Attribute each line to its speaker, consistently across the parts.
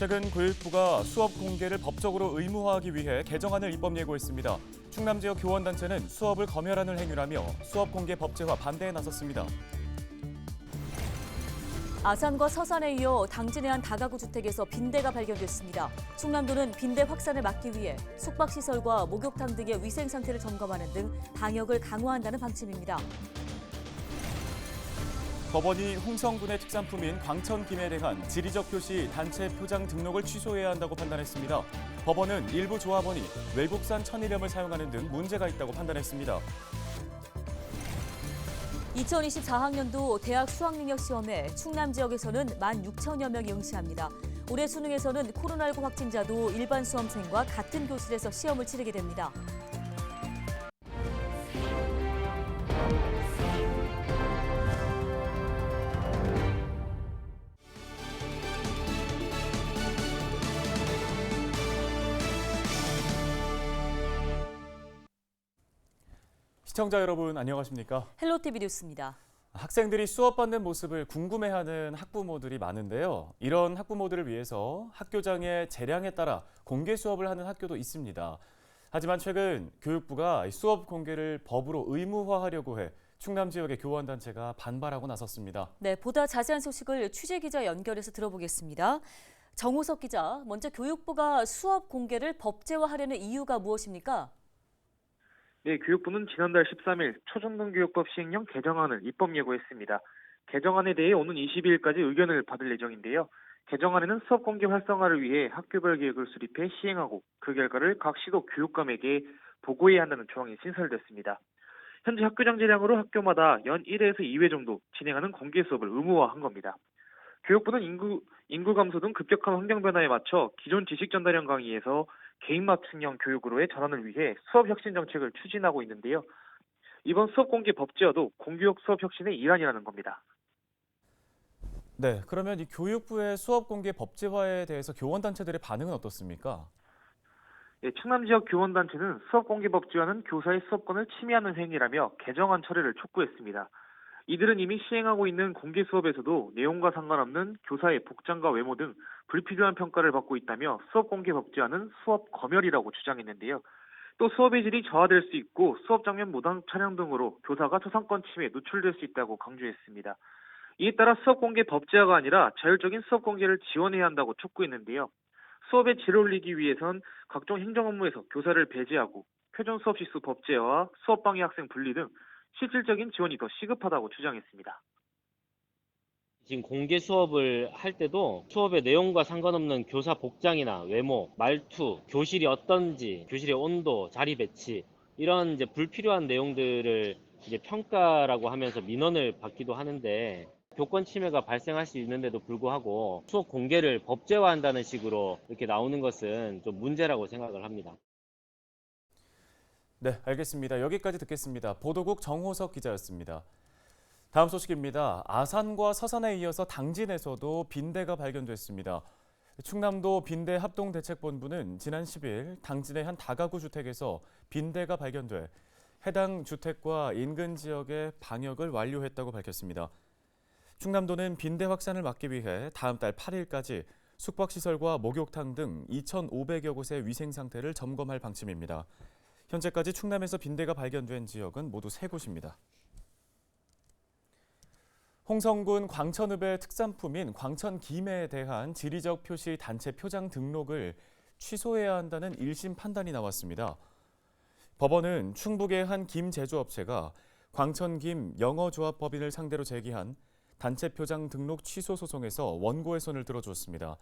Speaker 1: 최근 교육부가 수업 공개를 법적으로 의무화하기 위해 개정안을 입법 예고했습니다. 충남 지역 교원단체는 수업을 검열하는 행위라며 수업 공개 법제화 반대에 나섰습니다.
Speaker 2: 아산과 서산에 이어 당진의 한 다가구 주택에서 빈대가 발견됐습니다. 충남도는 빈대 확산을 막기 위해 숙박시설과 목욕탕 등의 위생 상태를 점검하는 등 방역을 강화한다는 방침입니다.
Speaker 1: 법원이 홍성군의 특산품인 광천김에 대한 지리적 표시 단체 표장 등록을 취소해야 한다고 판단했습니다. 법원은 일부 조합원이 외국산 천일염을 사용하는 등 문제가 있다고 판단했습니다.
Speaker 2: 2024학년도 대학 수학능력 시험에 충남 지역에서는 16,000여 명이 응시합니다. 올해 수능에서는 코로나19 확진자도 일반 수험생과 같은 교실에서 시험을 치르게 됩니다.
Speaker 1: 시청자 여러분 안녕하십니까?
Speaker 2: 헬로티비 뉴스입니다.
Speaker 1: 학생들이 수업받는 모습을 궁금해하는 학부모들이 많은데요. 이런 학부모들을 위해서 학교장의 재량에 따라 공개 수업을 하는 학교도 있습니다. 하지만 최근 교육부가 수업 공개를 법으로 의무화하려고 해 충남 지역의 교원단체가 반발하고 나섰습니다.
Speaker 2: 네, 보다 자세한 소식을 취재기자 연결해서 들어보겠습니다. 정호석 기자, 먼저 교육부가 수업 공개를 법제화하려는 이유가 무엇입니까?
Speaker 3: 네, 교육부는 지난달 13일 초중등교육법 시행령 개정안을 입법 예고했습니다. 개정안에 대해 오는 22일까지 의견을 받을 예정인데요. 개정안에는 수업 공개 활성화를 위해 학교별 계획을 수립해 시행하고 그 결과를 각 시도 교육감에게 보고해야 한다는 조항이 신설됐습니다. 현재 학교장 재량으로 학교마다 연 1회에서 2회 정도 진행하는 공개 수업을 의무화한 겁니다. 교육부는 인구 감소 등 급격한 환경 변화에 맞춰 기존 지식 전달형 강의에서 개인 맞춤형 교육으로의 전환을 위해 수업 혁신 정책을 추진하고 있는데요. 이번 수업 공개 법제화도 공교육 수업 혁신의 일환이라는 겁니다.
Speaker 1: 네, 그러면 이 교육부의 수업 공개 법제화에 대해서 교원단체들의 반응은 어떻습니까?
Speaker 3: 네, 충남 지역 교원단체는 수업 공개 법제화는 교사의 수업권을 침해하는 행위라며 개정안 철회를 촉구했습니다. 이들은 이미 시행하고 있는 공개 수업에서도 내용과 상관없는 교사의 복장과 외모 등 불필요한 평가를 받고 있다며 수업 공개 법제화는 수업 검열이라고 주장했는데요. 또 수업의 질이 저하될 수 있고 수업 장면 무단 촬영 등으로 교사가 초상권 침해에 노출될 수 있다고 강조했습니다. 이에 따라 수업 공개 법제화가 아니라 자율적인 수업 공개를 지원해야 한다고 촉구했는데요. 수업의 질을 올리기 위해선 각종 행정 업무에서 교사를 배제하고 표준 수업 시수 법제화와 수업 방해 학생 분리 등 실질적인 지원이 더 시급하다고 주장했습니다.
Speaker 4: 지금 공개 수업을 할 때도 수업의 내용과 상관없는 교사 복장이나 외모, 말투, 교실이 어떤지, 교실의 온도, 자리 배치 이런 이제 불필요한 내용들을 이제 평가라고 하면서 민원을 받기도 하는데 교권 침해가 발생할 수 있는데도 불구하고 수업 공개를 법제화한다는 식으로 이렇게 나오는 것은 좀 문제라고 생각을 합니다.
Speaker 1: 네, 알겠습니다. 여기까지 듣겠습니다. 보도국 정호석 기자였습니다. 다음 소식입니다. 아산과 서산에 이어서 당진에서도 빈대가 발견됐습니다. 충남도 빈대 합동대책본부는 지난 10일 당진의 한 다가구 주택에서 빈대가 발견돼 해당 주택과 인근 지역의 방역을 완료했다고 밝혔습니다. 충남도는 빈대 확산을 막기 위해 다음 달 8일까지 숙박시설과 목욕탕 등 2,500여 곳의 위생 상태를 점검할 방침입니다. 현재까지 충남에서 빈대가 발견된 지역은 모두 3곳입니다. 홍성군 광천읍의 특산품인 광천김에 대한 지리적 표시 단체 표장 등록을 취소해야 한다는 1심 판단이 나왔습니다. 법원은 충북의 한 김 제조업체가 광천김 영어조합법인을 상대로 제기한 단체 표장 등록 취소 소송에서 원고의 손을 들어줬습니다.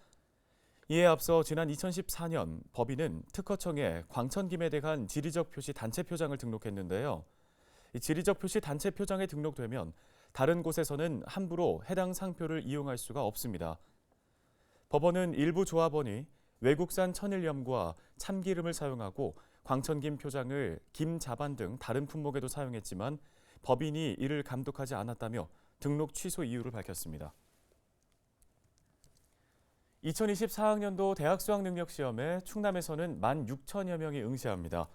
Speaker 1: 이에 앞서 지난 2014년 법인은 특허청에 광천김에 대한 지리적 표시 단체 표장을 등록했는데요. 이 지리적 표시 단체 표장에 등록되면 다른 곳에서는 함부로 해당 상표를 이용할 수가 없습니다. 법원은 일부 조합원이 외국산 천일염과 참기름을 사용하고 광천김 표장을 김 자반 등 다른 품목에도 사용했지만 법인이 이를 감독하지 않았다며 등록 취소 이유를 밝혔습니다. 2024학년도 대학 수학능력시험에 충남에서는 16,000여 명이 응시합니다.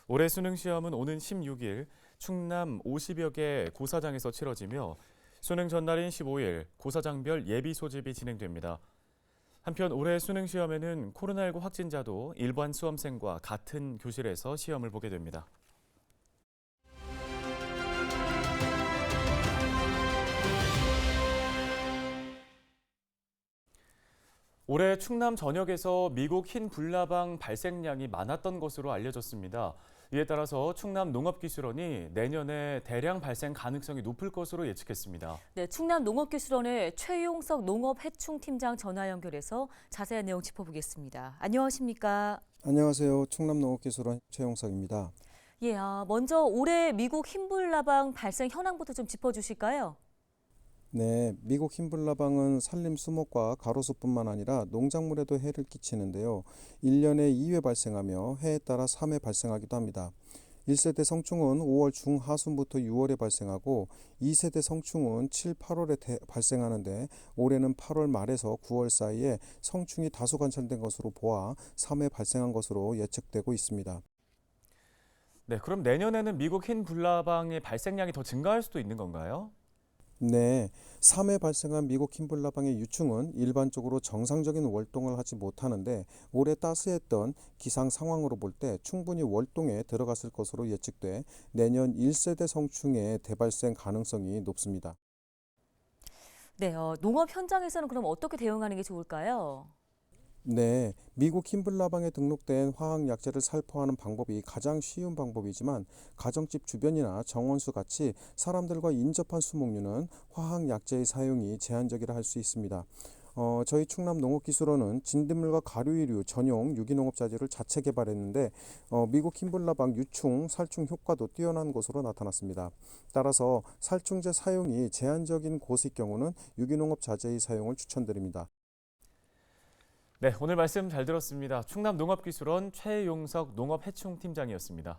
Speaker 1: 올해 수능시험은 오는 16일 충남 50여 개 고사장에서 치러지며 수능 전날인 15일 고사장별 예비 소집이 진행됩니다. 한편 올해 수능 시험에는 코로나19 확진자도 일반 수험생과 같은 교실에서 시험을 보게 됩니다. 올해 충남 전역에서 미국 흰 불나방 발생량이 많았던 것으로 알려졌습니다. 이에 따라서 충남 농업기술원이 내년에 대량 발생 가능성이 높을 것으로 예측했습니다.
Speaker 2: 네, 충남 농업기술원의 최용석 농업해충팀장 전화 연결해서 자세한 내용 짚어보겠습니다. 안녕하십니까?
Speaker 5: 안녕하세요. 충남농업기술원 최용석입니다.
Speaker 2: 예, 먼저 올해 미국 흰불나방 발생 현황부터 좀 짚어주실까요?
Speaker 5: 네, 미국 흰불나방은 산림 수목과 가로수뿐만 아니라 농작물에도 해를 끼치는데요. 1년에 2회 발생하며 해에 따라 3회 발생하기도 합니다. 1세대 성충은 5월 중하순부터 6월에 발생하고 2세대 성충은 7, 8월에 발생하는데 올해는 8월 말에서 9월 사이에 성충이 다수 관찰된 것으로 보아 3회 발생한 것으로 예측되고 있습니다.
Speaker 1: 네, 그럼 내년에는 미국 흰 불나방의 발생량이 더 증가할 수도 있는 건가요?
Speaker 5: 네, 3회 발생한 미국 흰불나방의 유충은 일반적으로 정상적인 월동을 하지 못하는데 올해 따스했던 기상 상황으로 볼 때 충분히 월동에 들어갔을 것으로 예측돼 내년 1세대 성충의 대발생 가능성이 높습니다.
Speaker 2: 네, 농업 현장에서는 그럼 어떻게 대응하는 게 좋을까요?
Speaker 5: 네, 미국 흰불나방에 등록된 화학약재를 살포하는 방법이 가장 쉬운 방법이지만 가정집 주변이나 정원수 같이 사람들과 인접한 수목류는 화학약재의 사용이 제한적이라 할 수 있습니다. 저희 충남농업기술원은 진딧물과 가류이류 전용 유기농업자재를 자체 개발했는데 미국 흰불나방 유충, 살충 효과도 뛰어난 것으로 나타났습니다. 따라서 살충제 사용이 제한적인 곳의 경우는 유기농업자재의 사용을 추천드립니다.
Speaker 1: 네, 오늘 말씀 잘 들었습니다. 충남농업기술원 최용석 농업해충팀장이었습니다.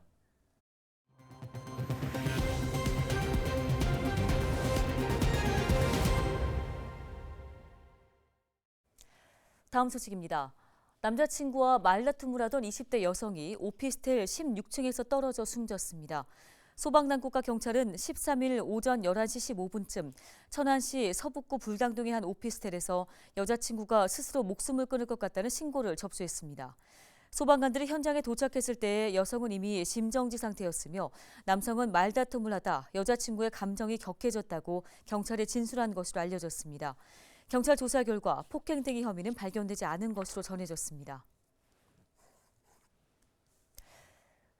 Speaker 2: 다음 소식입니다. 남자친구와 말다툼을 하던 20대 여성이 오피스텔 16층에서 떨어져 숨졌습니다. 소방당국과 경찰은 13일 오전 11시 15분쯤 천안시 서북구 불당동의 한 오피스텔에서 여자친구가 스스로 목숨을 끊을 것 같다는 신고를 접수했습니다. 소방관들이 현장에 도착했을 때 여성은 이미 심정지 상태였으며 남성은 말다툼을 하다 여자친구의 감정이 격해졌다고 경찰에 진술한 것으로 알려졌습니다. 경찰 조사 결과 폭행 등의 혐의는 발견되지 않은 것으로 전해졌습니다.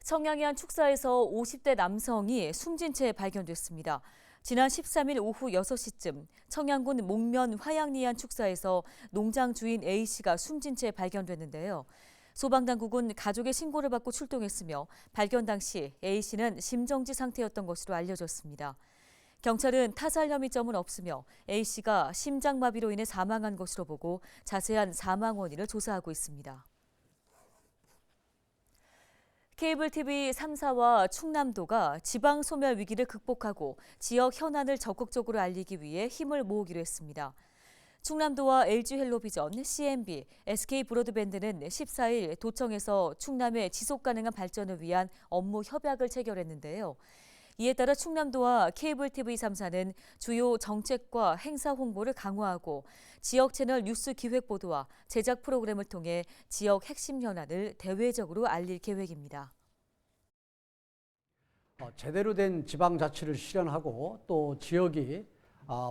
Speaker 2: 청양의 한 축사에서 50대 남성이 숨진 채 발견됐습니다. 지난 13일 오후 6시쯤 청양군 목면 화양리안 축사에서 농장 주인 A씨가 숨진 채 발견됐는데요. 소방당국은 가족의 신고를 받고 출동했으며 발견 당시 A씨는 심정지 상태였던 것으로 알려졌습니다. 경찰은 타살 혐의점은 없으며 A씨가 심장마비로 인해 사망한 것으로 보고 자세한 사망 원인을 조사하고 있습니다. 케이블 TV 3사와 충남도가 지방 소멸 위기를 극복하고 지역 현안을 적극적으로 알리기 위해 힘을 모으기로 했습니다. 충남도와 LG헬로비전, CNB, SK브로드밴드는 14일 도청에서 충남의 지속가능한 발전을 위한 업무 협약을 체결했는데요. 이에 따라 충남도와 케이블 TV 3사는 주요 정책과 행사 홍보를 강화하고 지역 채널 뉴스 기획 보도와 제작 프로그램을 통해 지역 핵심 현안을 대외적으로 알릴 계획입니다.
Speaker 6: 제대로 된 지방자치를 실현하고 또 지역이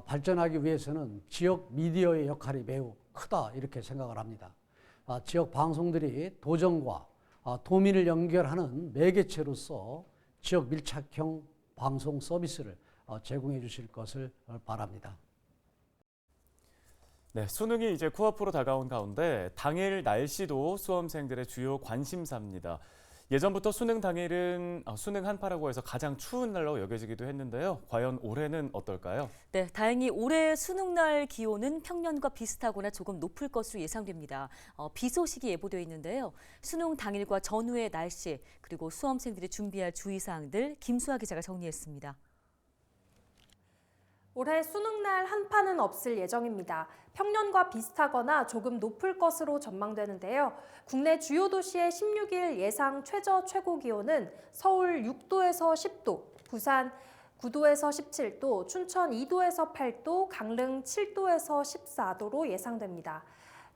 Speaker 6: 발전하기 위해서는 지역 미디어의 역할이 매우 크다 이렇게 생각을 합니다. 지역 방송들이 도정과 도민을 연결하는 매개체로서 지역 밀착형 방송 서비스를 제공해 주실 것을 바랍니다.
Speaker 1: 네, 수능이 이제 코앞으로 다가온 가운데 당일 날씨도 수험생들의 주요 관심사입니다. 예전부터 수능 당일은 수능 한파라고 해서 가장 추운 날로 여겨지기도 했는데요. 과연 올해는 어떨까요?
Speaker 2: 네, 다행히 올해 수능날 기온은 평년과 비슷하거나 조금 높을 것으로 예상됩니다. 비 소식이 예보되어 있는데요. 수능 당일과 전후의 날씨 그리고 수험생들이 준비할 주의사항들 김수아 기자가 정리했습니다.
Speaker 7: 올해 수능날 한파는 없을 예정입니다. 평년과 비슷하거나 조금 높을 것으로 전망되는데요. 국내 주요 도시의 16일 예상 최저 최고 기온은 서울 6도에서 10도, 부산 9도에서 17도, 춘천 2도에서 8도, 강릉 7도에서 14도로 예상됩니다.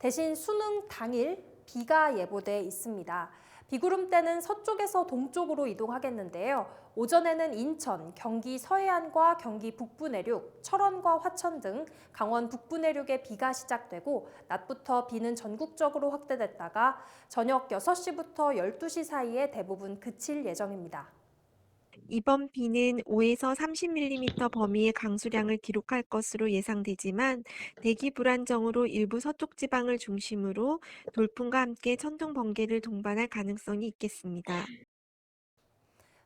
Speaker 7: 대신 수능 당일 비가 예보돼 있습니다. 비구름대는 서쪽에서 동쪽으로 이동하겠는데요. 오전에는 인천, 경기 서해안과 경기 북부 내륙, 철원과 화천 등 강원 북부 내륙에 비가 시작되고 낮부터 비는 전국적으로 확대됐다가 저녁 6시부터 12시 사이에 대부분 그칠 예정입니다.
Speaker 8: 이번 비는 5에서 30mm 범위의 강수량을 기록할 것으로 예상되지만 대기 불안정으로 일부 서쪽 지방을 중심으로 돌풍과 함께 천둥 번개를 동반할 가능성이 있겠습니다.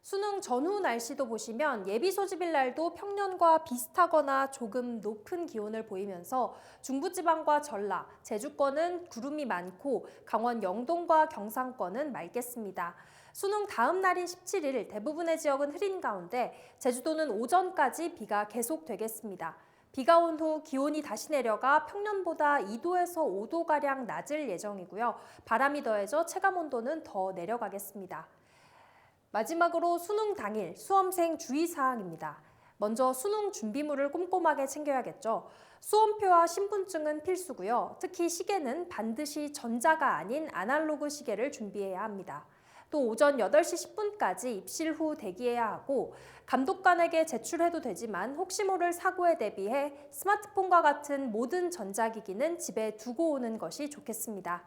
Speaker 7: 수능 전후 날씨도 보시면 예비 소집일 날도 평년과 비슷하거나 조금 높은 기온을 보이면서 중부지방과 전라, 제주권은 구름이 많고 강원 영동과 경상권은 맑겠습니다. 수능 다음 날인 17일 대부분의 지역은 흐린 가운데 제주도는 오전까지 비가 계속되겠습니다. 비가 온 후 기온이 다시 내려가 평년보다 2도에서 5도가량 낮을 예정이고요. 바람이 더해져 체감온도는 더 내려가겠습니다. 마지막으로 수능 당일 수험생 주의사항입니다. 먼저 수능 준비물을 꼼꼼하게 챙겨야겠죠. 수험표와 신분증은 필수고요. 특히 시계는 반드시 전자가 아닌 아날로그 시계를 준비해야 합니다. 또 오전 8시 10분까지 입실 후 대기해야 하고 감독관에게 제출해도 되지만 혹시 모를 사고에 대비해 스마트폰과 같은 모든 전자기기는 집에 두고 오는 것이 좋겠습니다.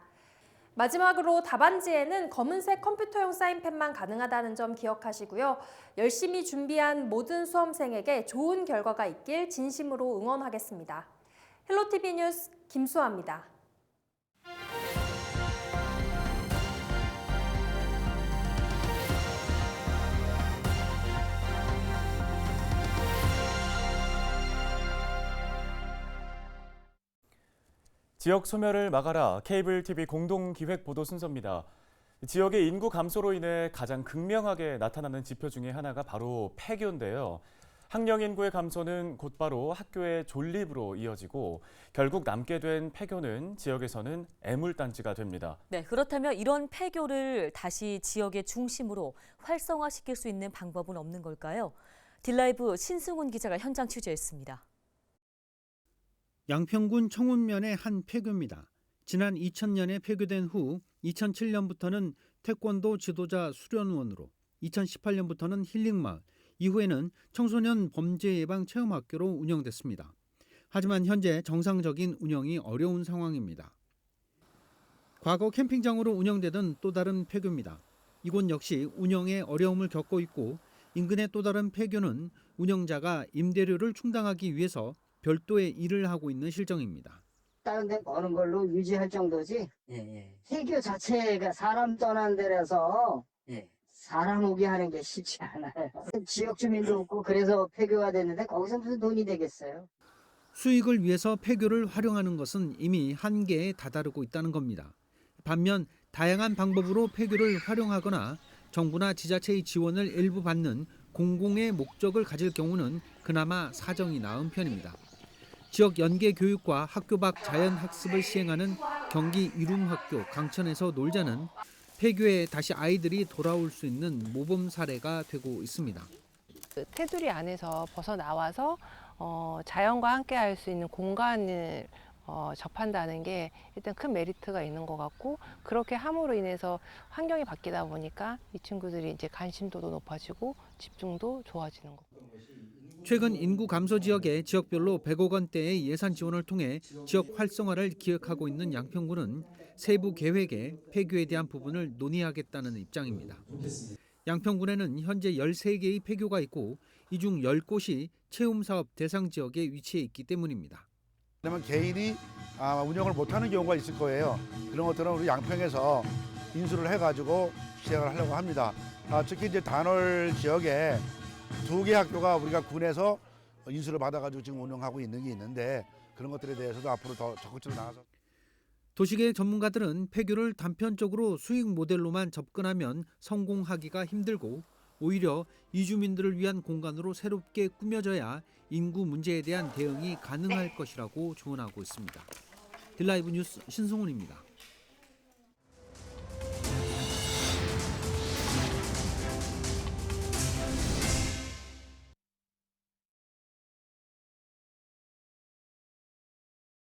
Speaker 7: 마지막으로 답안지에는 검은색 컴퓨터용 사인펜만 가능하다는 점 기억하시고요. 열심히 준비한 모든 수험생에게 좋은 결과가 있길 진심으로 응원하겠습니다. 헬로티비 뉴스 김수아입니다.
Speaker 1: 지역 소멸을 막아라 케이블 TV 공동 기획 보도 순서입니다. 지역의 인구 감소로 인해 가장 극명하게 나타나는 지표 중에 하나가 바로 폐교인데요. 학령 인구의 감소는 곧바로 학교의 존립으로 이어지고 결국 남게 된 폐교는 지역에서는 애물단지가 됩니다.
Speaker 2: 네, 그렇다면 이런 폐교를 다시 지역의 중심으로 활성화시킬 수 있는 방법은 없는 걸까요? 딜라이브 신승훈 기자가 현장 취재했습니다.
Speaker 9: 양평군 청운면의 한 폐교입니다. 지난 2000년에 폐교된 후 2007년부터는 태권도 지도자 수련원으로, 2018년부터는 힐링마을, 이후에는 청소년 범죄 예방 체험학교로 운영됐습니다. 하지만 현재 정상적인 운영이 어려운 상황입니다. 과거 캠핑장으로 운영되던 또 다른 폐교입니다. 이곳 역시 운영에 어려움을 겪고 있고 인근의 또 다른 폐교는 운영자가 임대료를 충당하기 위해서 별도의 일을 하고 있는 실정입니다.
Speaker 10: 다른 데 버는 걸로 유지할 정도지. 폐교 자체가 사람 떠난 데라서 사람 오게 하는 게 쉽지 않아요. 지역 주민도 없고 그래서 폐교가 됐는데 거기서 무슨 돈이 되겠어요.
Speaker 9: 수익을 위해서 폐교를 활용하는 것은 이미 한계에 다다르고 있다는 겁니다. 반면 다양한 방법으로 폐교를 활용하거나 정부나 지자체의 지원을 일부 받는 공공의 목적을 가질 경우는 그나마 사정이 나은 편입니다. 지역 연계 교육과 학교 밖 자연학습을 시행하는 경기 이룸학교 강천에서 놀자는 폐교에 다시 아이들이 돌아올 수 있는 모범 사례가 되고 있습니다.
Speaker 11: 테두리 안에서 벗어나와서 자연과 함께 할 수 있는 공간을 접한다는 게 일단 큰 메리트가 있는 것 같고, 그렇게 함으로 인해서 환경이 바뀌다 보니까 이 친구들이 이제 관심도도 높아지고 집중도 좋아지는 거고.
Speaker 9: 최근 인구 감소 지역에 지역별로 100억 원대의 예산 지원을 통해 지역 활성화를 기획하고 있는 양평군은 세부 계획에 폐교에 대한 부분을 논의하겠다는 입장입니다. 양평군에는 현재 13개의 폐교가 있고 이 중 10곳이 체험사업 대상 지역에 위치해 있기 때문입니다.
Speaker 12: 그러면 개인이 운영을 못하는 경우가 있을 거예요. 그런 것들은 우리 양평에서 인수를 해가지고 시행을 하려고 합니다. 특히 이제 단월 지역에 2개 학교가 우리가 군에서 인수를 받아가지고 지금 운영하고 있는 게 있는데 그런 것들에 대해서도 앞으로 더 적극적으로 나가서.
Speaker 9: 도시계획 전문가들은 폐교를 단편적으로 수익 모델로만 접근하면 성공하기가 힘들고 오히려 이주민들을 위한 공간으로 새롭게 꾸며져야 인구 문제에 대한 대응이 가능할 것이라고 조언하고 있습니다. 딜라이브 뉴스 신승훈입니다.